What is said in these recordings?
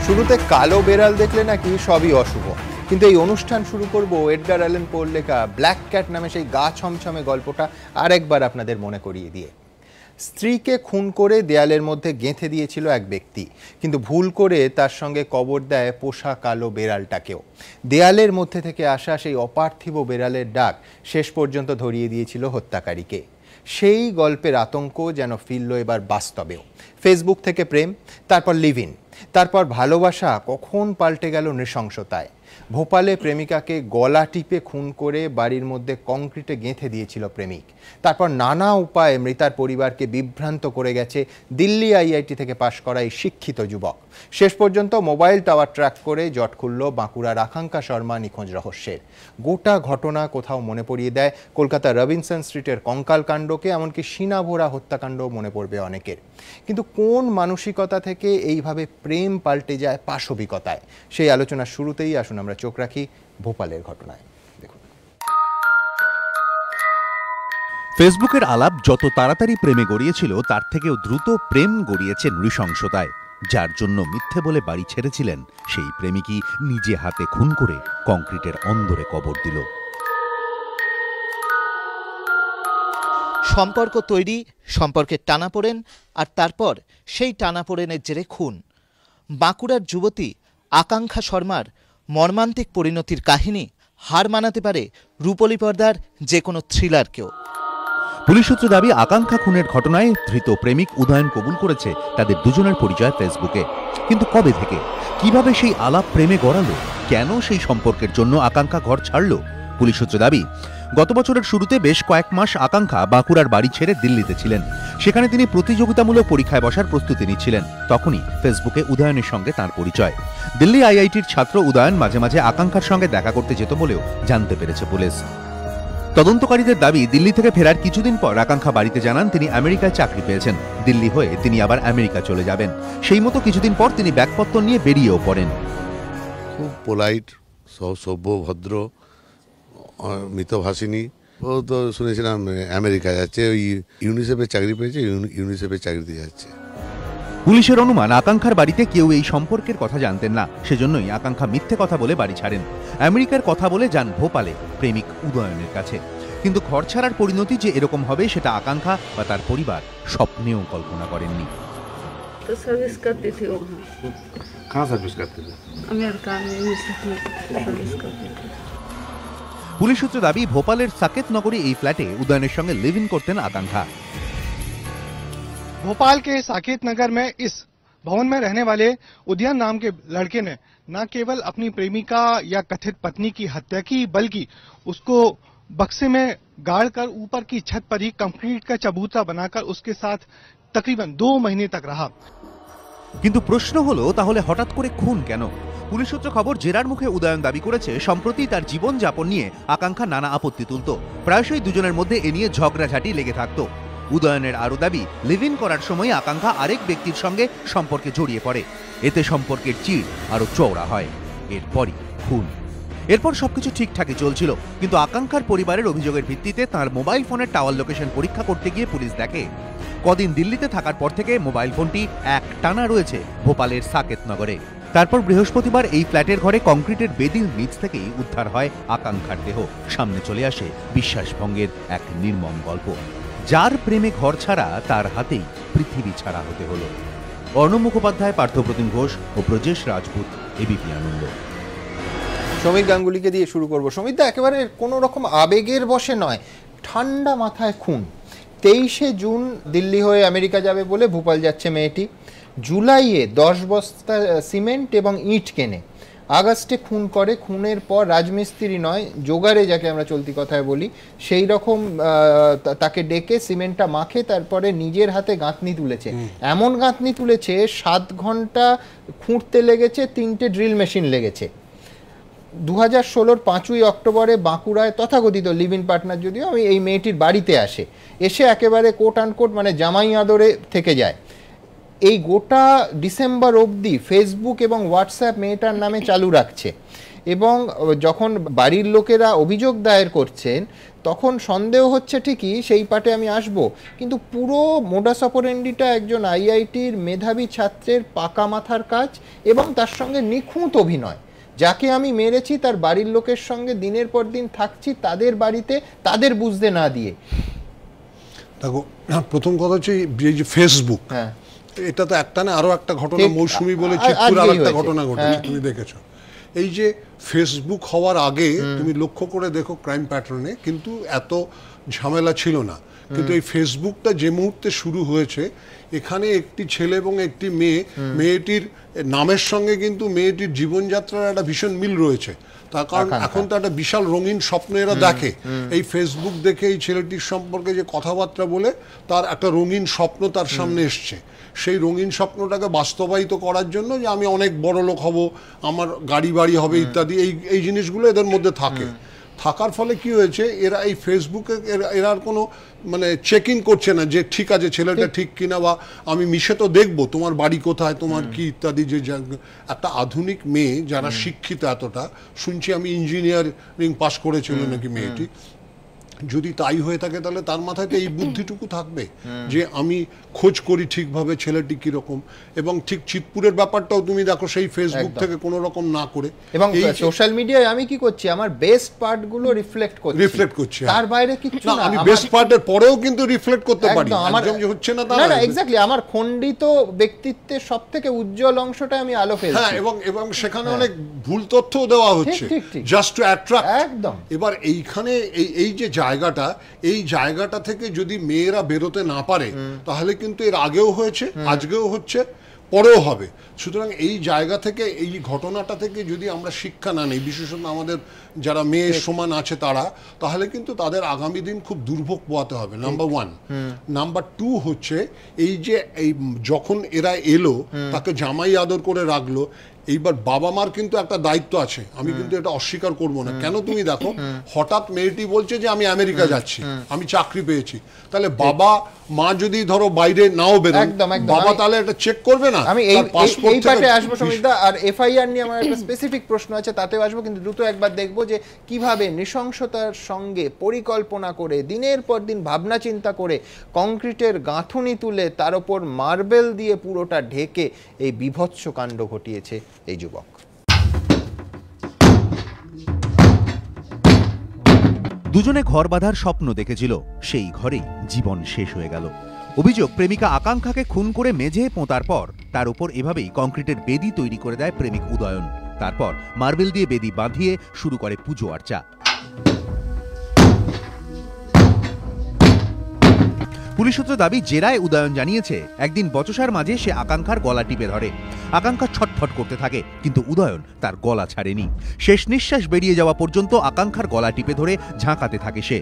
শুরুতে কালো বেড়াল দেখলে নাকি সবই অশুভ, কিন্তু এই অনুষ্ঠান শুরু করব এডগার অ্যালান পোর লেখা ব্ল্যাক ক্যাট নামে সেই গা ছমছমে গল্পটা আরেকবার আপনাদের মনে করিয়ে দিয়ে। স্ত্রীকে খুন করে দেয়ালের মধ্যে গেঁথে দিয়েছিল এক ব্যক্তি, কিন্তু ভুল করে তার সঙ্গে কবর দেয় পোষা কালো বেড়ালটাকেও। দেয়ালের মধ্যে থেকে আসা সেই অপার্থিব বেড়ালের ডাক শেষ পর্যন্ত ধরিয়ে দিয়েছিল হত্যাকারীকে। সেই গল্পের আতঙ্ক যেন ফিরল এবার বাস্তবেও। ফেসবুক থেকে প্রেম, তারপর লিভ ইন, তারপর ভালোবাসা কখন পাল্টে গেল নৃশংসতায়। ভোপালে প্রেমিকাকে গলা টিপে খুন করে বাড়ির মধ্যে কংক্রিটে গেঁথে দিয়েছিল প্রেমিক। তারপর নানা উপায়ে মৃতার পরিবারকে বিভ্রান্ত করে গেছে দিল্লি আইআইটি থেকে পাশ করা এই শিক্ষিত যুবক। শেষ পর্যন্ত মোবাইল টাওয়ার ট্র্যাক করে জট খুলল বাঁকুড়ার আকাঙ্ক্ষা শর্মা নিখোঁজ রহস্যের। গোটা ঘটনা কোথাও মনে পড়িয়ে দেয় কলকাতার রবিনসন স্ট্রিটের কঙ্কাল কাণ্ডকে, এমনকি সিনাভোরা হত্যাকাণ্ড মনে পড়বে অনেকের। কিন্তু কোন মানসিকতা থেকে এইভাবে প্রেম পাল্টে যায় পাশবিকতায়, সেই আলোচনার শুরুতেই আসুন আমরা চোখ রাখি ভোপালের ঘটনায়। দেখুন, ফেসবুকের আলাপ যত তাড়াতাড়ি প্রেমে গড়িয়েছিল তার থেকেও দ্রুত প্রেম গড়িয়েছে নৃশংসতায়। যার জন্য মিথ্যে বলে বাড়ি ছেড়েছিলেন সেই প্রেমিকই নিজে হাতে খুন করে কংক্রিটের অন্দরে কবর দিল। সম্পর্ক তৈরি, সম্পর্কের টানাপোড়েন, আর তারপর সেই টানাপোড়েনের জেরে খুন। বাঁকুড়ার যুবতী আকাঙ্ক্ষা শর্মার মর্মান্তিক পরিণতির কাহিনী হার মানাতে পারে রূপলী পর্দার যে কোনো থ্রিলারকেও। পুলিশ সূত্রে দাবি, আকাঙ্ক্ষা খুনের ঘটনায় ধৃত প্রেমিক উদয়ন কবুল করেছে তাদের দুজনের পরিচয় ফেসবুকে। কিন্তু কবে থেকে, কিভাবে সেই আলাপ প্রেমে গড়ালো, কেন সেই সম্পর্কের জন্য আকাঙ্ক্ষা ঘর ছাড়ল? পুলিশ সূত্রে দাবি, গত বছরের শুরুতে বেশ কয়েক মাস আকাঙ্ক্ষা বাঁকুড়ার বাড়ি ছেড়ে দিল্লিতে ছিলেন। সেখানে তিনি প্রতিযোগিতামূলক পরীক্ষায় বসার প্রস্তুতি নিচ্ছিলেন। তখনই ফেসবুকে উদয়নের সঙ্গে তাঁর পরিচয়। দিল্লি আইআইটির ছাত্র উদয়ন মাঝে মাঝে আকাঙ্ক্ষার সঙ্গে দেখা করতে যেত বলেও জানতে পেরেছে পুলিশ। তদন্তকারীদের দাবি, দিল্লি থেকে ফেরার কিছুদিন পর আকাঙ্ক্ষা বাড়িতে জানান তিনি আমেরিকায় চাকরি পেয়েছেন। দিল্লি হয়ে তিনি আবার আমেরিকা চলে যাবেন। সেই মতো কিছুদিন পর তিনি ব্যাগপত্র নিয়ে বেরিয়েও পড়েন। খুব পোলাইট, সভ্য, ভদ্র, মিতভাষিনী। ও তো শুনেছিলাম আমেরিকায় যাচ্ছে, ওই ইউনিসেফে চাকরি পেয়েছে, ইউনিসেফে চাকরিতে যাচ্ছে। পুলিশের অনুমান, আকাঙ্ক্ষার বাড়িতে কেউ এই সম্পর্কের কথা জানতেন না। সেজন্যই আকাঙ্ক্ষা মিথ্যে কথা বলে বাড়ি ছাড়েন। আমেরিকার কথা বলে যান ভোপালে প্রেমিক উদয়নের কাছে। কিন্তু ঘর ছাড়ার পরিণতি যে এরকম হবে সেটা আকাঙ্ক্ষা বা তার পরিবার স্বপ্নেও কল্পনা করেননি। পুলিশ সূত্রে দাবি, ভোপালের সাকেত নগরী এই ফ্ল্যাটে উদয়নের সঙ্গে লিভ ইন করতেন আকাঙ্ক্ষা। भोपाल के साकेत नगर में इस भवन में रहने वाले उदयन नाम के लड़के ने न केवल अपनी प्रेमिका या कथित पत्नी की हत्या की, बल्कि उसको बक्से में गाड़कर ऊपर की छत पर ही कंक्रीट का चबूतरा बनाकर उसके साथ तकरीबन 2 महीने तक रहा। কিন্তু প্রশ্ন হলো, তাহলে হঠাৎ করে খুন কেন? পুলিশ সূত্রে খবর, জেরার মুখে উদয়ন দাবি করেছে সম্প্রতি তার জীবন যাপন নিয়ে আকাঙ্ক্ষা নানা আপত্তি তুলত। প্রায়শই দুজনের মধ্যে এ নিয়ে ঝগড়াঝাটি লেগে থাকত। উদয়নের আরও দাবি, লিভ ইন করার সময় আকাঙ্ক্ষা আরেক ব্যক্তির সঙ্গে সম্পর্কে জড়িয়ে পড়ে। এতে সম্পর্কের চিড় আরো চওড়া হয়। এরপরই খুন। এরপর সবকিছু ঠিকঠাকই চলছিল, কিন্তু আকাঙ্ক্ষার পরিবারের অভিযোগের ভিত্তিতে তার মোবাইল ফোনের টাওয়ার লোকেশন পরীক্ষা করতে গিয়ে পুলিশ দেখে কদিন দিল্লিতে থাকার পর থেকে মোবাইল ফোনটি এক টানা রয়েছে ভোপালের সাকেত নগরে। তারপর বৃহস্পতিবার এই ফ্ল্যাটের ঘরে কংক্রিটের বেদির নিচ থেকেই উদ্ধার হয় আকাঙ্ক্ষার দেহ। সামনে চলে আসে বিশ্বাসভঙ্গের এক নির্মম গল্প। যার প্রেমে ঘর ছাড়া, তার হাতেই পৃথিবী ছাড়া হতে হলো। অর্ণব মুখোপাধ্যায়, পার্থপ্রতিম ঘোষ ও ব্রজেশ রাজপুত, এবিপি আনন্দ। সমীর গাঙ্গুলিকে দিয়ে শুরু করবো। সমীর দা, একেবারে কোনো রকম আবেগের বশে নয়, ঠান্ডা মাথায় খুন। 23শে জুন দিল্লি হয়ে আমেরিকা যাবে বলে ভোপাল যাচ্ছে মেয়েটি। জুলাইয়ে 10 বস্তা সিমেন্ট এবং ইট কেনে আগস্টে খুন করে। খুনের পর রাজমিস্ত্রি নয়, জোগাড়ে যাকে আমরা চলতি কথায় বলি, সেই রকম তাকে ডেকে সিমেন্টটা মাখে, তারপরে নিজের হাতে গাঁথনি তুলেছে। এমন গাঁথনি তুলেছে 7 ঘন্টা খুঁড়তে লেগেছে, 3টে ড্রিল মেশিন লেগেছে। 2016-র 5ই অক্টোবরে বাঁকুড়ায় তথাকথিত লিভ ইন পার্টনার, যদিও আমি, এই মেয়েটির বাড়িতে এসে একেবারে কোট আনকোট মানে জামাই আদরে থেকে যায়। এই গোটা ডিসেম্বর অবধি ফেসবুক এবং হোয়াটসঅ্যাপ মেয়েটার নামে চালু রাখছে। এবং যখন বাড়ির লোকেরা অভিযোগ দায়ের করছেন তখন সন্দেহ হচ্ছে ঠিকই, সেই পাটে আমি আসব, কিন্তু পুরো মোডাস অপারেন্ডিটা একজন আইআইটির মেধাবী ছাত্রের পাকা মাথার কাজ এবং তার সঙ্গে নিখুঁত অভিনয়। যাকে আমি মেরেছি তার বাড়ির লোকের সঙ্গে দিনের পর দিন থাকছি, তাদের বাড়িতে, তাদের বুঝতে না দিয়ে। দেখো, প্রথম কথা হচ্ছে এই যে ফেসবুক, এটা তো একটা না, আরো একটা ঘটনা মৌসুমী বলে চিত্তুর আর একটা ঘটনা ঘটেছে, তুমি দেখেছো। এই যে ফেসবুক হওয়ার আগে তুমি লক্ষ্য করে দেখো ক্রাইম প্যাটার্নে কিন্তু এত ঝামেলা ছিল না, কিন্তু এই ফেসবুকটা যে মুহূর্তে শুরু হয়েছে, এখানে একটি ছেলে এবং একটি মেয়ে, মেয়েটির নামের সঙ্গে কিন্তু মেয়েটির জীবনযাত্রার একটা ভীষণ মিল রয়েছে। তার কারণ এখন তো একটা বিশাল রঙিন স্বপ্ন এরা দেখে, এই ফেসবুক দেখে এই ছেলেটির সম্পর্কে যে কথাবার্তা বলে তার একটা রঙিন স্বপ্ন তার সামনে এসছে। সেই রঙিন স্বপ্নটাকে বাস্তবায়িত করার জন্য যে আমি অনেক বড় লোক হব, আমার গাড়ি বাড়ি হবে ইত্যাদি, এই জিনিসগুলো এদের মধ্যে থাকার ফলে কি হয়েছে, এরা এই ফেসবুকে এরা আর কোনো মানে চেক ইন করছে না যে ঠিক আছে ছেলেটা ঠিক কিনা, বা আমি মিশে তো দেখবো তোমার বাড়ি কোথায়, তোমার কি ইত্যাদি। যে একটা আধুনিক মেয়ে যারা শিক্ষিত এতটা, শুনছি আমি ইঞ্জিনিয়ারিং পাশ করেছিল নাকি মেয়েটি, যদি তাই হয়ে থাকে তাহলে তার মাথায় তো এই বুদ্ধিটুকু থাকবে যে আমি খোঁজ করি ঠিকভাবে ছেলেটি কিরকম। এবং ঠিক চিতপুরের ব্যাপারটাও তুমি দেখো, সেই ফেসবুক থেকে কোনো রকম না করে এবং সোশ্যাল মিডিয়ায় আমি কি করছি, আমার বেস্ট পার্টগুলো রিফ্লেক্ট করছি, তার বাইরে কিছু না। আমি বেস্ট পার্টের পরেও কিন্তু রিফ্লেক্ট করতে পারি, একদম যে হচ্ছে না তা না, এক্স্যাক্টলি আমার খণ্ডিত ব্যক্তিত্বের সবথেকে উজ্জ্বল অংশটা আমি আলো ফেলছি। হ্যাঁ, এবং সেখানে অনেক ভুল তথ্যও দেওয়া হচ্ছে জাস্ট টু অ্যাট্রাক্ট। একদম। এবার এইখানে এই যে এই জায়গাটা থেকে যদি মেয়েরা বেরোতে না পারে, তাহলে কিন্তু এর আগেও হয়েছে, আজকেও হচ্ছে, পরেও হবে। সুতরাং এই জায়গা থেকে, এই ঘটনাটা থেকে যদি আমরা শিক্ষা না নিই, বিশেষত আমাদের যারা মেয়ের সমান আছে তারা, তাহলে কিন্তু তাদের আগামী দিন খুব দুর্ভোগ পোহাতে হবে, নাম্বার 1। নাম্বার 2 হচ্ছে এই যে যখন এরা এলো, তাকে জামাই আদর করে রাখলো, এইবার বাবা মার কিন্তু একটা দায়িত্ব আছে, আমি কিন্তু এটা অস্বীকার করব না। কেন তুমি দেখো, হঠাৎ মেয়েটি বলছে যে আমি আমেরিকা যাচ্ছি, আমি চাকরি পেয়েছি, তাহলে বাবা মা যদি ধরো বাইরে নাও বেরোন, বাবা তাহলে এটা চেক করবে না? আমি এই পার্টে আসবো সমিতা, আর এফআইআর নিয়ে আমার একটা স্পেসিফিক প্রশ্ন আছে, তাতেও আসবো, কিন্তু দ্রুত একবার দেখবো যে কিভাবে নৃশংসতার সঙ্গে পরিকল্পনা করে দিনের পর দিন ভাবনা চিন্তা করে কংক্রিটের গাঁথুনি তুলে তার উপর মার্বেল দিয়ে পুরোটা ঢেকে এই বীভৎস কাণ্ড ঘটিয়েছে এই যুবক। দুজনে ঘর বাঁধার স্বপ্ন দেখেছিল, সেই ঘরেই জীবন শেষ হয়ে গেল। অভিযোগ, প্রেমিকা আকাঙ্ক্ষাকে খুন করে মেঝে পোঁতার পর তার উপর এভাবেই কংক্রিটের বেদি তৈরি করে দেয় প্রেমিক উদয়ন। তারপর মার্বেল দিয়ে বেদি বাঁধিয়ে শুরু করে পুজো আর্চা। পুলিশ সূত্রে দাবি, জেরায় উদয়ন জানিয়েছে একদিন বচসার মাঝে সে আকাঙ্ক্ষার গলা টিপে ধরে। আকাঙ্ক্ষা ছটফট করতে থাকে, কিন্তু উদয়ন তার গলা ছাড়েনি। শেষ নিঃশ্বাস বেরিয়ে যাওয়া পর্যন্ত আকাঙ্ক্ষার গলা টিপে ধরে ঝাঁকাতে থাকে সে।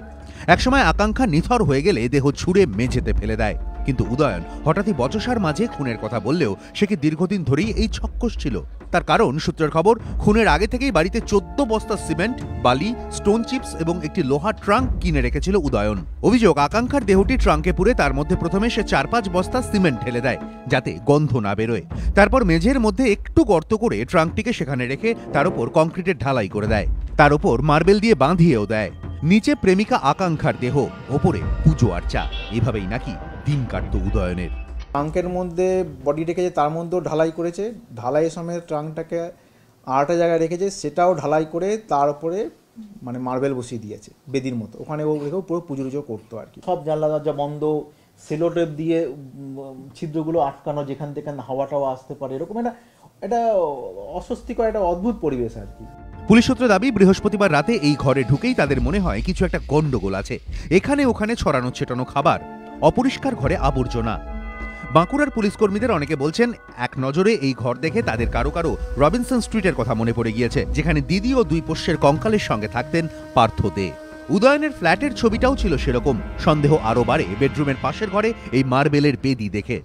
একসময় আকাঙ্ক্ষা নিথর হয়ে গেলে দেহ ছুঁড়ে মেঝেতে ফেলে দেয়, কিন্তু উদয়ন হঠাৎই বচসার মাঝে খুনের কথা বললেও সে কি দীর্ঘদিন ধরেই এই ছক্কস ছিল? তার কারণ, সূত্রের খবর, খুনের আগে থেকেই বাড়িতে 14 বস্তা সিমেন্ট, বালি, স্টোন চিপস এবং একটি লোহার ট্রাঙ্ক কিনে রেখেছিল উদয়ন। অভিযোগ, আকাঙ্ক্ষার দেহটি ট্রাঙ্কে পুরে তার মধ্যে প্রথমে সে 4-5 বস্তা সিমেন্ট ঢেলে দেয় যাতে গন্ধ না বেরোয়। তারপর মেঝের মধ্যে একটু গর্ত করে ট্রাঙ্কটিকে সেখানে রেখে তার উপর কংক্রিটের ঢালাই করে দেয়, তার উপর মার্বেল দিয়ে বাঁধিয়েও দেয়। নিচে প্রেমিকা আকাঙ্ক্ষার দেহ, ওপরে পুজো আর্চা। এভাবেই নাকি দিন কাটত উদয়নের। ট্রাঙ্কের মধ্যে বডি রেখেছে, তার মধ্যেও ঢালাই করেছে, ঢালাইয়ের সময় ট্রাঙ্কটাকে আরেকটা জায়গায় রেখেছে, সেটাও ঢালাই করে তার উপরে মানে মার্বেল বসিয়ে দিয়েছে বেদির মতো, ওখানে ও রেখেও পুরো পুজো টুজো করতো আর কি। সব জানলা দরজা বন্ধ, সেলোটেপ দিয়ে ছিদ্রগুলো আটকানো, যেখান থেকে হাওয়াটাও আসতে পারে, এরকম একটা অস্বস্তিকর একটা অদ্ভুত পরিবেশ আর কি। পুলিশ সূত্রে দাবি, বৃহস্পতিবার রাতে এই ঘরে ঢুকেই তাদের মনে হয় কিছু একটা গন্ডগোল আছে। এখানে ওখানে ছড়ানো ছেটানো খাবার, অপরিষ্কার ঘরে আবর্জনা। বাঁকুড়ার পুলিশ কর্মীদের অনেকে বলছেন, এক নজরে এই ঘর দেখে তাদের কারো কারো রবিনসন স্ট্রিটের কথা মনে পড়ে গিয়েছে, যেখানে দিদি ও 2 পোষ্যের কঙ্কালের সঙ্গে থাকতেন পার্থ দে। উদয়নের ফ্ল্যাটের ছবিটাও ছিল সেরকম। সন্দেহ আরও বাড়ে বেডরুমের পাশের ঘরে এই মার্বেলের বেদি দেখে।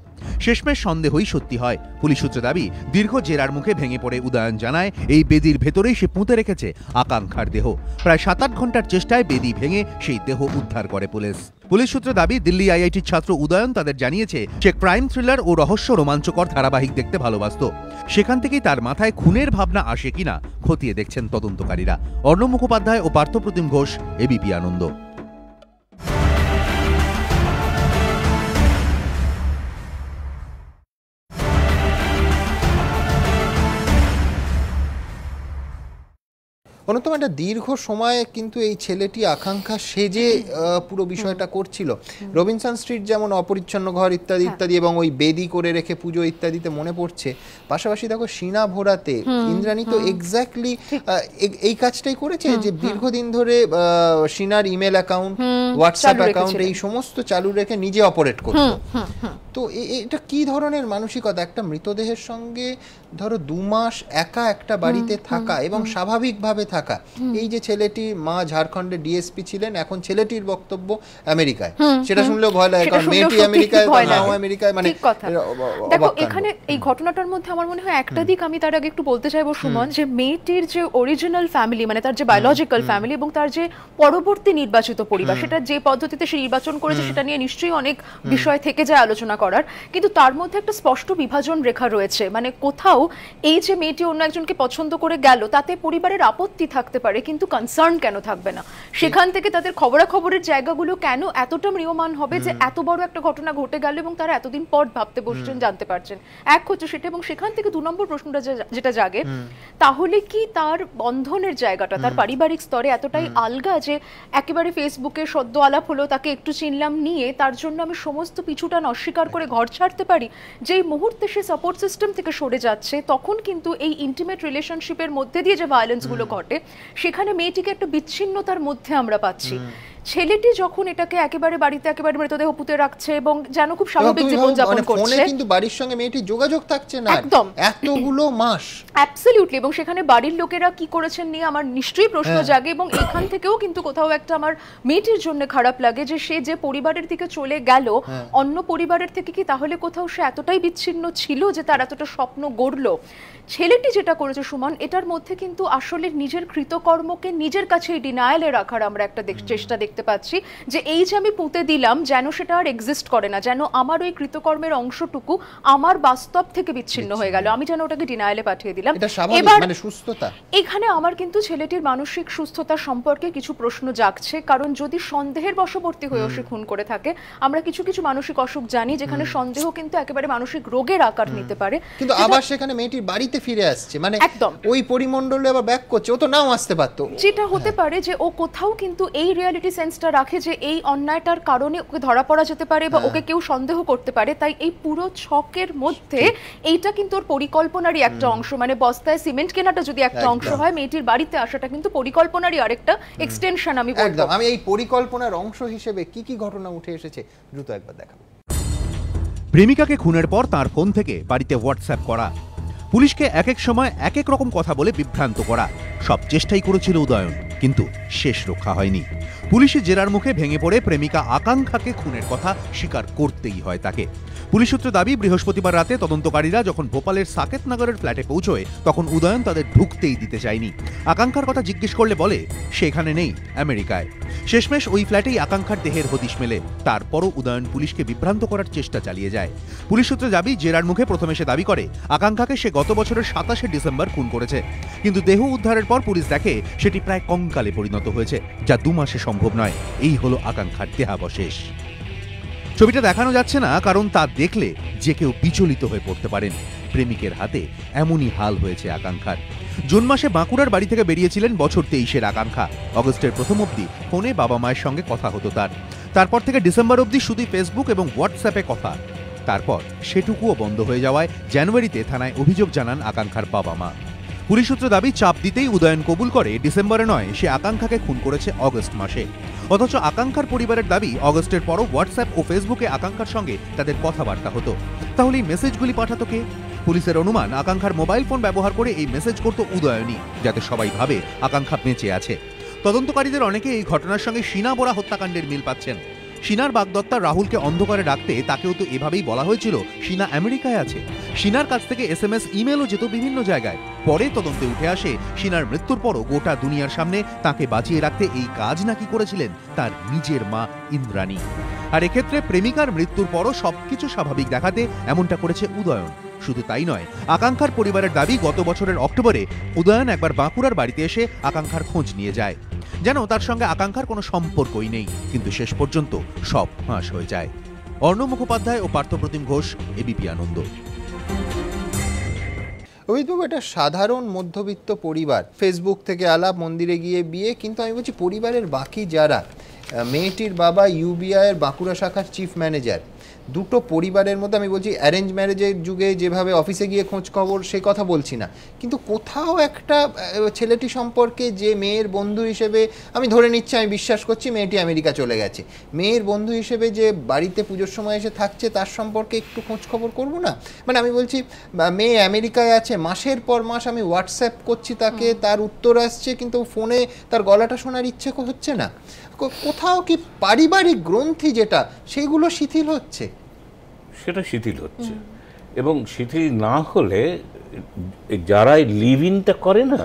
শেষমেশ সন্দেহই সত্যি হয়। পুলিশ সূত্রে দাবি, দীর্ঘ জেরার মুখে ভেঙে পড়ে উদয়ন জানায় এই বেদির ভেতরেই সে পুঁতে রেখেছে আকাঙ্ক্ষার দেহ। প্রায় 7-8 ঘন্টার চেষ্টায় বেদি ভেঙে সেই দেহ উদ্ধার করে পুলিশ। পুলিশ সূত্রে দাবি, দিল্লি আইআইটির ছাত্র উদয়ন তাদের জানিয়েছে সে ক্রাইম থ্রিলার ও রহস্য রোমাঞ্চকর ধারাবাহিক দেখতে ভালোবাসত। সেখান থেকেই তার মাথায় খুনের ভাবনা আসে কিনা খতিয়ে দেখছেন তদন্তকারীরা। অর্ণব মুখোপাধ্যায় ও পার্থপ্রতিম ঘোষ, এবিপি আনন্দ। অনুত্তম, একটা দীর্ঘ সময় কিন্তু এই ছেলেটি আকাঙ্ক্ষা সেজে পুরো বিষয়টা করছিল। রবিনসন স্ট্রিট যেমন অপরিচ্ছন্ন ঘর ইত্যাদি ইত্যাদি, এবং ওই বেদি করে রেখে পুজো ইত্যাদিতে মনে পড়ছে। পাশাপাশি দেখো সিনা ভোরাতে ইন্দ্রাণী তো এক্স্যাক্টলি এই কাজটাই করেছে, যে দীর্ঘদিন ধরে সিনার ইমেল অ্যাকাউন্ট, হোয়াটসঅ্যাপ অ্যাকাউন্ট এই সমস্ত চালু রেখে নিজে অপারেট করতো। তো এটা কি ধরনের মানসিকতা? একটা মৃতদেহের সঙ্গে ধরো 2 মাস একা একটা বাড়িতে থাকা এবং স্বাভাবিকভাবে থাকা। এই যে ছেলেটি, মা ঝাড়খণ্ডে ডিএসপি ছিলেন, এখন ছেলেটির বক্তব্য আমেরিকায়, সেটা শুনলেও ভয় লাগে, কারণ মেয়েটি আমেরিকায়, নাও আমেরিকায়। মানে দেখো, এখানে এই ঘটনাটার মধ্যে আমার মনে হয় একটা দিক আমি তার আগে একটু বলতে চাইবো সুমন, যে মেয়েটির যে অরিজিনাল ফ্যামিলি, মানে তার যে বায়োলজিক্যাল ফ্যামিলি এবং তার যে পরবর্তী নির্বাচিত পরিবার, সেটা যে পদ্ধতিতে সে নির্বাচন করেছে সেটা নিয়ে নিশ্চয়ই অনেক বিষয় থেকে যায় আলোচনা করার, কিন্তু তার মধ্যে একটা স্পষ্ট বিভাজন রেখা রয়েছে। মানে কোথাও এই যে মেয়েটি অন্য একজনকে পছন্দ করে গেল, তাতে পরিবারের আপত্তি থাকতে পারে, কিন্তু কনসার্ন কেন থাকবে না? সেখান থেকে তাদের খবরাখবরের জায়গাগুলো কেন এতটা ম্রিয়মান হবে যে এত বড় একটা ঘটনা ঘটে গেল এবং তারা এতদিন পর ভাবতে বসছেন, জানতে পারছেন? এক হচ্ছে সেটা, এবং সেখান থেকে 2 নম্বর প্রশ্নটা যেটা জাগে, তাহলে কি তার বন্ধনের জায়গাটা তার পারিবারিক স্তরে এতটাই আলগা যে একেবারে ফেসবুকে সদ্য আলাপ হলো, তাকে একটু চিনলাম, নিয়ে তার জন্য আমি সমস্ত পিছুটা অস্বীকার করে ঘর ছাড়তে পারি? যেই মুহূর্তে সে সাপোর্ট সিস্টেম থেকে সরে যাচ্ছে, তখন কিন্তু এই ইন্টিমেট রিলেশনশিপের মধ্যে দিয়ে যে ভায়োলেন্স গুলো ঘটে, সেখানে মেয়েটিকে একটা বিচ্ছিন্নতার মধ্যে আমরা পাচ্ছি। ছেলেটি যখন এটাকে একেবারে বাড়িতে একেবারে মৃতদেহ পুঁতে রাখছে এবং যেন খুব স্বাভাবিক জীবন যাপন করছে, কিন্তু বাড়ির সঙ্গে মেয়েটি যোগাযোগ থাকছে না একদম এতগুলো মাস। অ্যাবসলিউটলি। এবং সেখানে বাড়ির লোকেরা কি করেছেন নিয়ে আমার নিশ্চয়ই প্রশ্ন জাগে, এবং এখান থেকেও কিন্তু কোথাও একটা আমার মেয়েটির জন্য খারাপ লাগে যে সে যে পরিবারের দিকে চলে গেল, অন্য পরিবারের থেকে কি তাহলে কোথাও সে এতটাই বিচ্ছিন্ন ছিল যে তার এতটা স্বপ্ন গড়ল? ছেলেটি যেটা করেছে সুমন, এটার মধ্যে কিন্তু আসলে নিজের কৃতকর্মকে নিজের কাছে ডিনায়ালে রাখার আমরা একটা চেষ্টা দেখতে পাচ্ছি, যে এই যে আমি পুঁতে দিলাম, যেন সেটা আর এক্সিস্ট করে না, যেন আমার ওই কৃতকর্মের অংশটুকু আমার বাস্তব থেকে বিচ্ছিন্ন হয়ে গেল, আমি যেন ওটাকে ডিনায়ালে পাঠিয়ে দিলাম। এবার মানে সুস্থতা, এখানে আমার কিন্তু ছেলেটির মানসিক সুস্থতা সম্পর্কে কিছু প্রশ্ন জাগছে, কারণ যদি সন্দেহের বশবর্তী হয়েও সে খুন করে থাকে, আমরা কিছু কিছু মানসিক অসুখ জানি যেখানে সন্দেহ কিন্তু একেবারে মানসিক রোগের আকার নিতে পারে। কিন্তু আবার সেখানে মেয়েটির বাড়িতে ফিরে আসছে, মানে একদম ওই পরিমণ্ডলে আবার ব্যাক করছে, ও তো নাও আসতে পারতো। যেটা হতে পারে যে ও কোথাও কিন্তু এই রিয়ালিটি সেন্সটা রাখে যে এই অন্যায়টার কারণে ওকে ধরা পড়া যেতে পারে বা ওকে কেউ সন্দেহ করতে পারে, তাই এই পুরো ছকের মধ্যে এইটা কিন্তু ওর পরিকল্পনারই একটা অংশ। মানে বস্তায় সিমেন্ট কেনাটা যদি একটা অংশ হয়, মেয়েটির বাড়িতে আসাটা কিন্তু পরিকল্পনারই আরেকটা এক্সটেনশন আমি বলবো। একদম। আমি এই পরিকল্পনার অংশ হিসেবে কি কি ঘটনা উঠে এসেছে দ্রুত একবার দেখাবো। প্রেমিকাকে খুনের পর তার ফোন থেকে বাড়িতে হোয়াটসঅ্যাপ করা, পুলিশকে এক এক সময় এক এক রকম কথা বলে বিভ্রান্ত করা, সব চেষ্টাই করেছিল উদয়ন, কিন্তু শেষ রক্ষা হয়নি। পুলিশের জেরার মুখে ভেঙে পড়ে প্রেমিকা আকাঙ্ক্ষাকে খুনের কথা স্বীকার করতেই হয় তাকে। পুলিশ সূত্রে দাবি, বৃহস্পতিবার রাতে তদন্তকারীরা যখন ভোপালের সাকেত নগরের ফ্ল্যাটে পৌঁছয়, তখন উদয়ন তাদের ঢুকতেই দিতে চায়নি। আকাঙ্ক্ষার কথা জিজ্ঞেস করলে বলে সে এখানে নেই, আমেরিকায়। শেষমেশ ওই ফ্ল্যাটেই আকাঙ্ক্ষার দেহের হদিশ মেলে। তারপরও উদয়ন পুলিশকে বিভ্রান্ত করার চেষ্টা চালিয়ে যায়। পুলিশ সূত্রে দাবি, জেরার মুখে প্রথমে সে দাবি করে আকাঙ্ক্ষাকে সে গত বছরের 27শে ডিসেম্বর খুন করেছে, কিন্তু দেহ উদ্ধারের পর পুলিশ দেখে সেটি প্রায় কঙ্কালে পরিণত হয়েছে, যা 2 মাসে সম্ভব নয়। এই হলো আকাঙ্ক্ষার দেহাবশেষ। ছবিটা দেখানো যাচ্ছে না, কারণ তা দেখলে যে কেউ বিচলিত হয়ে পড়তে পারেন। প্রেমিকের হাতে এমনই হাল হয়েছে আকাঙ্ক্ষার। জুন মাসে বাঁকুড়ার বাড়ি থেকে বেরিয়েছিলেন বছর 23-এর আকাঙ্ক্ষা। অগস্টের প্রথম অবধি ফোনে বাবা মায়ের সঙ্গে কথা হতো তার। তারপর থেকে ডিসেম্বর অবধি শুধুই ফেসবুক এবং হোয়াটসঅ্যাপে কথা। তারপর সেটুকুও বন্ধ হয়ে যাওয়ায় জানুয়ারিতে থানায় অভিযোগ জানান আকাঙ্ক্ষার বাবা মা। পুলিশ সূত্রে দাবি, চাপ দিতেই উদয়ন কবুল করে ডিসেম্বরে নয়, সে আকাঙ্ক্ষাকে খুন করেছে অগস্ট মাসে। অথচ আকাঙ্ক্ষার পরিবারের দাবি, অগস্টের পরও হোয়াটসঅ্যাপ ও ফেসবুকে আকাঙ্ক্ষার সঙ্গে তাদের কথাবার্তা হতো। তাহলে এই মেসেজগুলি পাঠাতো কে? পুলিশের অনুমান, আকাঙ্ক্ষার মোবাইল ফোন ব্যবহার করে এই মেসেজ করত উদয়নই, যাতে সবাই ভাবে আকাঙ্ক্ষা বেঁচে আছে। তদন্তকারীদের অনেকে এই ঘটনার সঙ্গে সিনা বোরা হত্যাকাণ্ডের মিল পাচ্ছেন। শিনার বাগদত্তা রাহুলকে অন্ধকারে ডাকতে তাকেও তো এভাবেই বলা হয়েছিল শিনা আমেরিকায় আছে। শিনার কাছ থেকে SMS ইমেলও যেত বিভিন্ন জায়গায়। পরে তদন্তে উঠে আসে শিনার মৃত্যুর পরও গোটা দুনিয়ার সামনে তাকে বাঁচিয়ে রাখতে এই কাজ নাকি করেছিলেন তার নিজের মা ইন্দ্রাণী। আর এক্ষেত্রে প্রেমিকার মৃত্যুর পরও সবকিছু স্বাভাবিক দেখাতে এমনটা করেছে উদয়ন। শুধু তাই নয়, আকাঙ্ক্ষার পরিবারের দাবি গত বছরের অক্টোবরে উদয়ন একবার বাঁকুড়ার বাড়িতে এসে আকাঙ্ক্ষার খোঁজ নিয়ে যায়, যেন তার সঙ্গে আকাঙ্ক্ষার কোনো সম্পর্কই নেই। কিন্তু শেষ পর্যন্ত সব ফাঁস হয়ে যায়। অর্ণব মুখোপাধ্যায় ও পার্থপ্রতিম ঘোষ, এবিপি আনন্দ। অভিজিৎবাবু, এটা সাধারণ মধ্যবিত্ত পরিবার, ফেসবুক থেকে আলাপ, মন্দিরে গিয়ে বিয়ে, কিন্তু আমি বলছি পরিবারের বাকি যারা, মেয়েটির বাবা UBI এর বাঁকুড়া শাখার চিফ ম্যানেজার, দুটো পরিবারের মধ্যে, আমি বলছি অ্যারেঞ্জ ম্যারেজের যুগে যেভাবে অফিসে গিয়ে খোঁজ খবর সে কথা বলছি না, কিন্তু কোথাও একটা ছেলেটি সম্পর্কে যে মেয়ের বন্ধু হিসেবে আমি ধরে নিচ্ছি, আমি বিশ্বাস করছি মেয়েটি আমেরিকা চলে গেছে, মেয়ের বন্ধু হিসেবে যে বাড়িতে পুজোর সময় এসে থাকছে তার সম্পর্কে একটু খোঁজ খবর করবো না? মানে আমি বলছি মেয়ে আমেরিকায় আছে, মাসের পর মাস আমি হোয়াটসঅ্যাপ করছি তাকে, তার উত্তর আসছে, কিন্তু ফোনে তার গলাটা শোনার ইচ্ছে হচ্ছে না। কোথাও কি পারিবারিক গ্রন্থি যেটা, সেগুলো শিথিল হচ্ছে? সেটা শিথিল হচ্ছে, এবং শিথিল না হলে যারা লিভ ইনটা করে না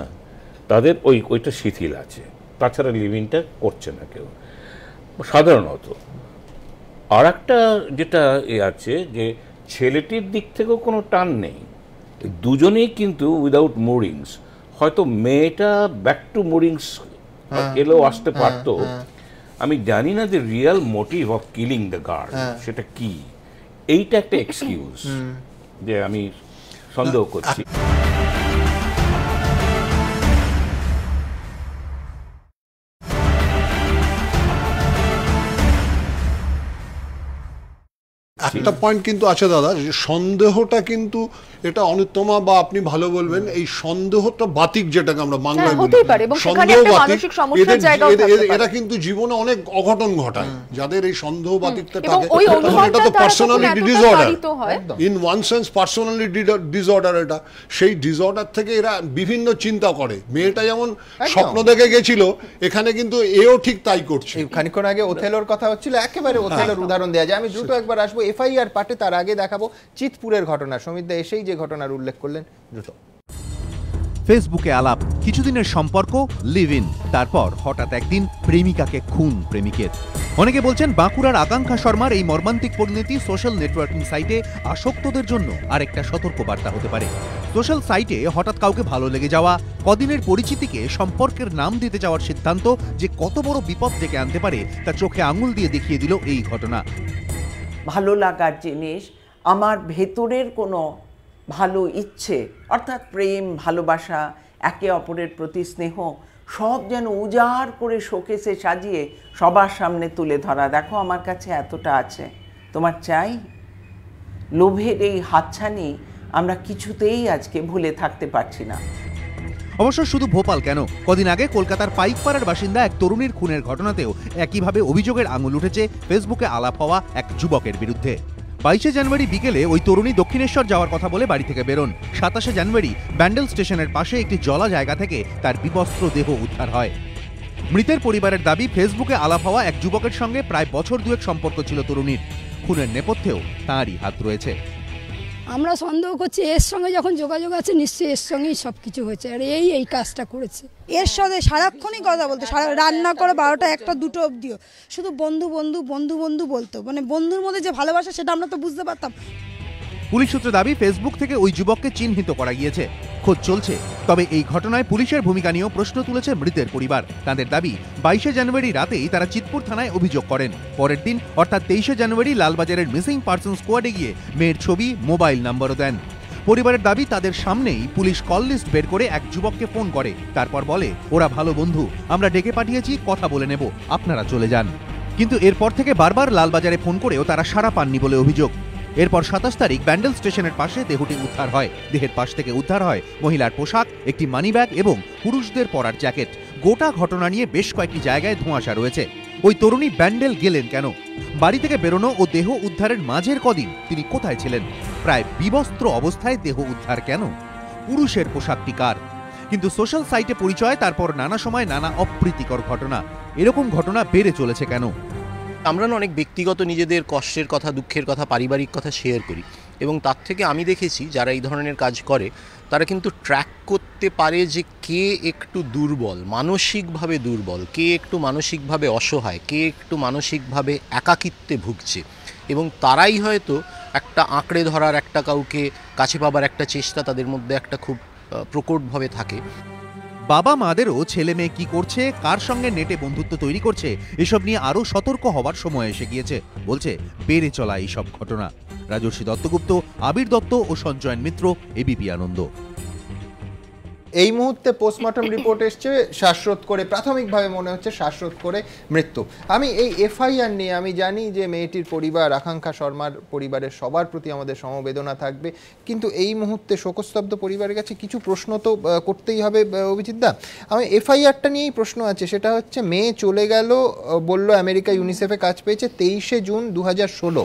তাদের ওইটা শিথিল আছে, তাছাড়া লিভ ইনটা করছে না কেউ সাধারণত। আর একটা যেটা আছে যে ছেলেটির দিক থেকেও কোনো টান নেই, দুজনেই কিন্তু উইদাউট মুডিংস, হয়তো মেয়েটা ব্যাক টু মুডিংস এলেও আসতে পারতো। আমি জানি না যে real motive of killing the girl সেটা কি, এইটা একটা এক্সকিউজ যে আমি সন্দেহ করছি। একটা পয়েন্ট কিন্তু আছে দাদা, যে সন্দেহটা কিন্তু এটা অনুত্তমা বা আপনি ভালো বলবেন, এই সন্দেহটা বাতিক, যেটাকে আমরা বাংলায় বলি সন্দেহ বাতিক, এরা কিন্তু জীবনে অনেক অঘটন ঘটায় যাদের এই সন্দেহ বাতিকটা থাকে। এটা তো personality disorder, in one sense personality disorder. এটা সেই ডিসঅর্ডার থেকে এরা বিভিন্ন চিন্তা করে। মেয়েটা যেমন স্বপ্ন দেখে গেছিল, এখানে কিন্তু এও ঠিক তাই করছে। খানিকক্ষণ আগে ওথেলোর কথা হচ্ছিল, একেবারে ওথেলোর উদাহরণ দেওয়া যায়। আমি দ্রুত একবার আসবো FIR পার্টে, তার আগে দেখাবো চিতপুরের ঘটনা। সমিতদা এসেই যে ঘটনার উল্লেখ করলেন, দ্রুত। ফেসবুকে আলাপ, কিছুদিনের সম্পর্ক, লিভ ইন, তারপর হঠাৎ একদিন প্রেমিকাকে খুন প্রেমিকের। অনেকে বলছেন বাঁকুড়ার আকাঙ্ক্ষা শর্মার এই মর্মান্তিক পরিণতি সোশ্যাল নেটওয়ার্কিং সাইটে আসক্তদের জন্য আরেকটা সতর্কবার্তা হতে পারে। সোশ্যাল সাইটে হঠাৎ কাউকে ভালো লেগে যাওয়া, কদিনের পরিচিতিকে সম্পর্কের নাম দিতে যাওয়ার সিদ্ধান্ত যে কত বড় বিপদ ডেকে আনতে পারে তা চোখে আঙুল দিয়ে দেখিয়ে দিল এই ঘটনা। ভালো লাগার জিনিস, আমার ভেতরের কোনো ভালো ইচ্ছে, অর্থাৎ প্রেম, ভালোবাসা, একে অপরের প্রতি স্নেহ, সব যেন উজাড় করে শোকেসে সাজিয়ে সবার সামনে তুলে ধরা। দেখো আমার কাছে এতটা আছে, তোমার চাই। লোভের এই হাতছানি আমরা কিছুতেই আজকে ভুলে থাকতে পারছি না। অবশ্য শুধু ভোপাল কেন, কদিন আগে কলকাতার পাইকপাড়ার বাসিন্দা এক তরুণীর খুনের ঘটনাতেও একইভাবে অভিযোগের আঙুল উঠেছে ফেসবুকে আলাপ হওয়া এক যুবকের বিরুদ্ধে। 22শে জানুয়ারি বিকেলে ওই তরুণী দক্ষিণেশ্বর যাওয়ার কথা বলে বাড়ি থেকে বেরোন। 27শে জানুয়ারি ব্যান্ডেল স্টেশনের পাশে একটি জলা জায়গা থেকে তার বিবস্ত্র দেহ উদ্ধার হয়। মৃতের পরিবারের দাবি, ফেসবুকে আলাপ হওয়া এক যুবকের সঙ্গে প্রায় বছর দুয়েক সম্পর্ক ছিল তরুণীর। খুনের নেপথ্যেও তাঁরই হাত রয়েছে। আমরা সন্দেহ করছি এর সঙ্গে যখন যোগাযোগ আছে, নিশ্চয়ই এর সঙ্গেই সব কিছু হয়েছে, আর এই কাজটা করেছে। এর সাথে সারাক্ষণই কথা বলতো, রান্না করে 12টা 1টা 2টো অবধিও শুধু বন্ধু বন্ধু বন্ধু বন্ধু বলতো। মানে বন্ধুর মধ্যে যে ভালোবাসা সেটা আমরা তো বুঝতে পারতাম। পুলিশ সূত্রে দাবি, ফেসবুক থেকে ওই যুবককে চিহ্নিত করা গিয়েছে, খোঁজ চলছে। তবে এই ঘটনায় পুলিশের ভূমিকা নিয়েও প্রশ্ন তুলেছে মৃতের পরিবার। তাদের দাবি, 22শে জানুয়ারি রাতেই তারা চিতপুর থানায় অভিযোগ করেন। পরের দিন অর্থাৎ 23শে জানুয়ারি লালবাজারের মিসিং পারসন স্কোয়াডে গিয়ে মেয়ের ছবি, মোবাইল নাম্বারও দেন। পরিবারের দাবি, তাদের সামনেই পুলিশ কল লিস্ট বের করে এক যুবককে ফোন করে, তারপর বলে ওরা ভালো বন্ধু, আমরা ডেকে পাঠিয়েছি, কথা বলে নেব, আপনারা চলে যান। কিন্তু এরপর থেকে বারবার লালবাজারে ফোন করেও তারা সাড়া পাননি বলে অভিযোগ। এরপর 27 তারিখ ব্যান্ডেল স্টেশনের পাশে দেহটি উদ্ধার হয়। দেহের পাশ থেকে উদ্ধার হয় মহিলার পোশাক, একটি মানিব্যাগ এবং পুরুষদের পরার জ্যাকেট। গোটা ঘটনা নিয়ে বেশ কয়েকটি জায়গায় ধোঁয়াশা রয়েছে। ওই তরুণী ব্যান্ডেল গেলেন কেন? বাড়ি থেকে বেরোনো ও দেহ উদ্ধারের মাঝের কদিন তিনি কোথায় ছিলেন? প্রায় বিবস্ত্র অবস্থায় দেহ উদ্ধার কেন? পুরুষের পোশাকটি কার? কিন্তু সোশ্যাল সাইটে পরিচয়, তারপর নানা সময় নানা অপ্রীতিকর ঘটনা। এরকম ঘটনা বেড়ে চলেছে কেন? আমরা না অনেক ব্যক্তিগত নিজেদের কষ্টের কথা, দুঃখের কথা, পারিবারিক কথা শেয়ার করি, এবং তার থেকে আমি দেখেছি যারা এই ধরনের কাজ করে তারা কিন্তু ট্র্যাক করতে পারে যে কে একটু দুর্বল, মানসিকভাবে দুর্বল, কে একটু মানসিকভাবে অসহায়, কে একটু মানসিকভাবে একাকিত্বে ভুগছে, এবং তারাই হয়তো একটা আঁকড়ে ধরার, একটা কাউকে কাছে পাবার একটা চেষ্টা তাদের মধ্যে একটা খুব প্রকটভাবে থাকে। বাবা মাদেরও ছেলে মেয়ে কি করছে, কার সঙ্গে নেটে বন্ধুত্ব তৈরি করছে, এসব নিয়ে আরও সতর্ক হওয়ার সময় এসে গিয়েছে, বলছে বেড়ে চলা এইসব ঘটনা। রাজর্ষি দত্তগুপ্ত, আবির দত্ত ও সঞ্জয়ন মিত্র, এবিপি আনন্দ। এই মুহূর্তে পোস্টমর্টম রিপোর্ট এসছে শ্বাসরোধ করে, প্রাথমিকভাবে মনে হচ্ছে শ্বাসরোধ করে মৃত্যু। আমি এই এফআইআর নিয়ে, আমি জানি যে মেয়েটির পরিবার, আকাঙ্ক্ষা শর্মার পরিবারের সবার প্রতি আমাদের সমবেদনা থাকবে, কিন্তু এই মুহূর্তে শোকস্তব্ধ পরিবারের কাছে কিছু প্রশ্ন তো করতেই হবে অভিজিৎ দা। আমি এফআইআরটা নিয়েই প্রশ্ন আছে, সেটা হচ্ছে মেয়ে চলে গেল, বলল আমেরিকা ইউনিসেফে কাজ পেয়েছে 23শে জুন 2016,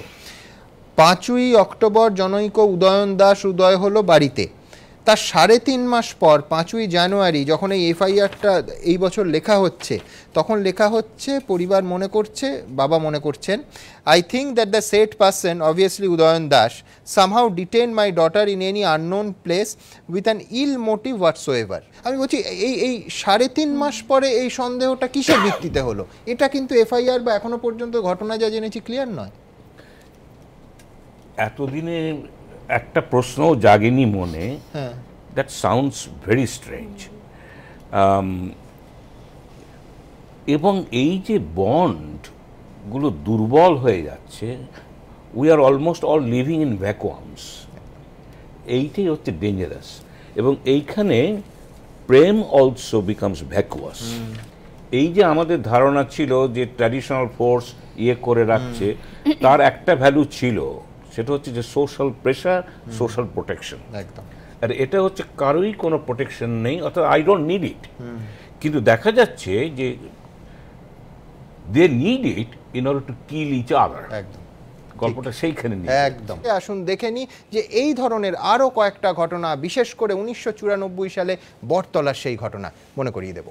5ই অক্টোবর জনৈক উদয়ন দাস উদয় হলো বাড়িতে। তার 3.5 মাস পর 5ই জানুয়ারি যখন এই এফআইআরটা এই বছর লেখা হচ্ছে, তখন লেখা হচ্ছে পরিবার মনে করছে, বাবা মনে করছেন, I think that the said person, obviously Udayan Das, somehow detain my daughter in any unknown place with an ill motive whatsoever. আমি বলছি এই 3.5 মাস পরে এই সন্দেহটা কিসের ভিত্তিতে হলো? এটা কিন্তু এফআইআর বা এখনো পর্যন্ত ঘটনা যা জেনেছি ক্লিয়ার নয়। এতদিনে একটা প্রশ্নও জাগেনি মনে, দ্যাট সাউন্ডস ভেরি স্ট্রেঞ্জ। এবং এই যে বন্ডগুলো দুর্বল হয়ে যাচ্ছে, we are almost all living in vacuums, এইটাই হচ্ছে ডেঞ্জারাস। এবং এইখানে প্রেম অলসো বিকামস ভ্যাকুয়াস। এই যে আমাদের ধারণা ছিল যে ট্র্যাডিশনাল ফোর্স করে রাখছে, তার একটা ভ্যালু ছিল, সেটা হচ্ছে যে সোশ্যাল প্রেশার, সোশ্যাল প্রোটেকশন। একদম। আর এটা হচ্ছে কারোই কোনো প্রোটেকশন নেই, অর্থাৎ আই ডোন্ট নিড ইট। কিন্তু দেখা যাচ্ছে যে they need it in order to kill each other. একদম, গল্পটা সেইখানে নিয়ে একদম। আসুন দেখে নি যে এই ধরনের আরও কয়েকটা ঘটনা, বিশেষ করে 1994 সালে বটতলার সেই ঘটনা মনে করিয়ে দেব।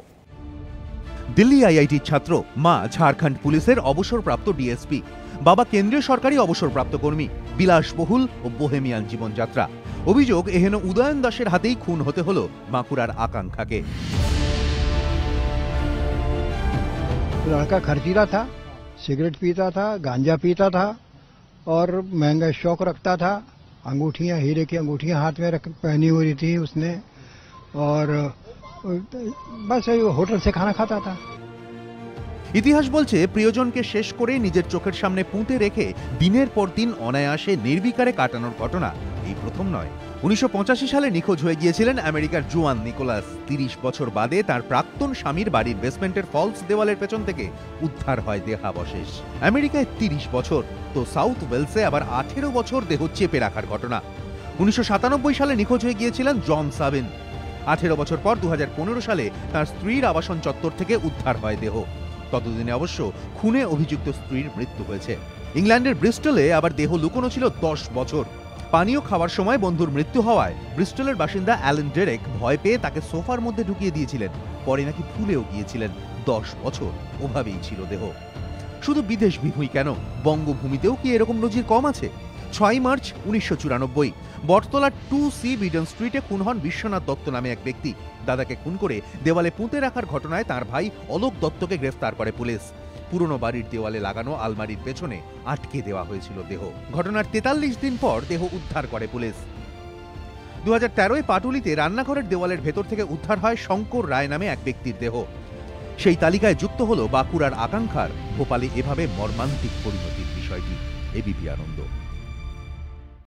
দিল্লি আইআইটির ছাত্র, মা ঝাড়খণ্ড পুলিশের অবসরপ্রাপ্ত ডিএসপি, বাবা কেন্দ্রীয় সরকারি অবসরপ্রাপ্ত কর্মী, বিলাসবহুল ও বোহেমিয়ান জীবনযাত্রা। অভিযোগ, এহেন উদয়ন দাসের হাতেই খুন হতে হলো বাঁকুড়ার আকাঙ্ক্ষাকে। लड़का खर्चीला था, सिगरेट पीता था, गांजा पीता था और महंगा शौक रखता था। अंगूठियां, हीरे की अंगूठियां हाथ में पहनी हुई थी उसने, और बस होटल से खाना खाता था। ইতিহাস বলছে, প্রিয়জনকে শেষ করে নিজের চোখের সামনে পুঁতে রেখে দিনের পর দিন অনায়াসে নির্বিকারে কাটানোর ঘটনা এই প্রথম নয়। 1985 সালে নিখোঁজ হয়ে গিয়েছিলেন আমেরিকার জুয়ান নিকোলাস। 30 বছর বাদে তার প্রাক্তন স্বামীর বাড়ির বেসমেন্টের ফলস দেওয়ালের পেছন থেকে উদ্ধার হয় দেহাবশেষ। আমেরিকায় 30 বছর, তো সাউথ ওয়েলসে আবার 18 বছর দেহ চেপে রাখার ঘটনা। 1997 সালে নিখোঁজ হয়ে গিয়েছিলেন জন সাবিন। 18 বছর পর 2015 সালে তার স্ত্রীর আবাসন চত্বর থেকে উদ্ধার হয় দেহ। ততদিনে অবশ্য খুনে অভিযুক্ত স্ত্রীর মৃত্যু হয়েছে। ইংল্যান্ডের ব্রিস্টলে আবার দেহ লুকোনো ছিল 10 বছর। পানীয় খাওয়ার সময় বন্ধুর মৃত্যু হওয়ায় ব্রিস্টলের বাসিন্দা অ্যালেন ডেরেক ভয় পেয়ে তাকে সোফার মধ্যে ঢুকিয়ে দিয়েছিলেন। পরে নাকি ভুলেও গিয়েছিলেন। 10 বছর ওভাবেই ছিল দেহ। শুধু বিদেশ বিভুঁই কেন, বঙ্গভূমিতেও কি এরকম নজির কম আছে? 6 মার্চ 1994 বটতলার 2C বিডন স্ট্রিটে খুন হন বিশ্বনাথ দত্ত নামে এক ব্যক্তি। দাদাকে খুন করে দেওয়ালে পুঁতে রাখার ঘটনায় তার ভাই অলোক দত্তকে গ্রেফতার করে পুলিশ। পুরনো বাড়ির দেওয়ালে লাগানো আলমারির পেছনে আটকে দেওয়া হয়েছিল দেহ। ঘটনার 43 দিন পর দেহ উদ্ধার করে পুলিশ। 2013 পাটুলিতে রান্নাঘরের দেওয়ালের ভেতর থেকে উদ্ধার হয় শঙ্কর রায় নামে এক ব্যক্তির দেহ। সেই তালিকায় যুক্ত হলো বাঁকুড়ার আকাঙ্ক্ষার ভোপালে এভাবে মর্মান্তিক পরিণতির বিষয়টি। এবিপি আনন্দ।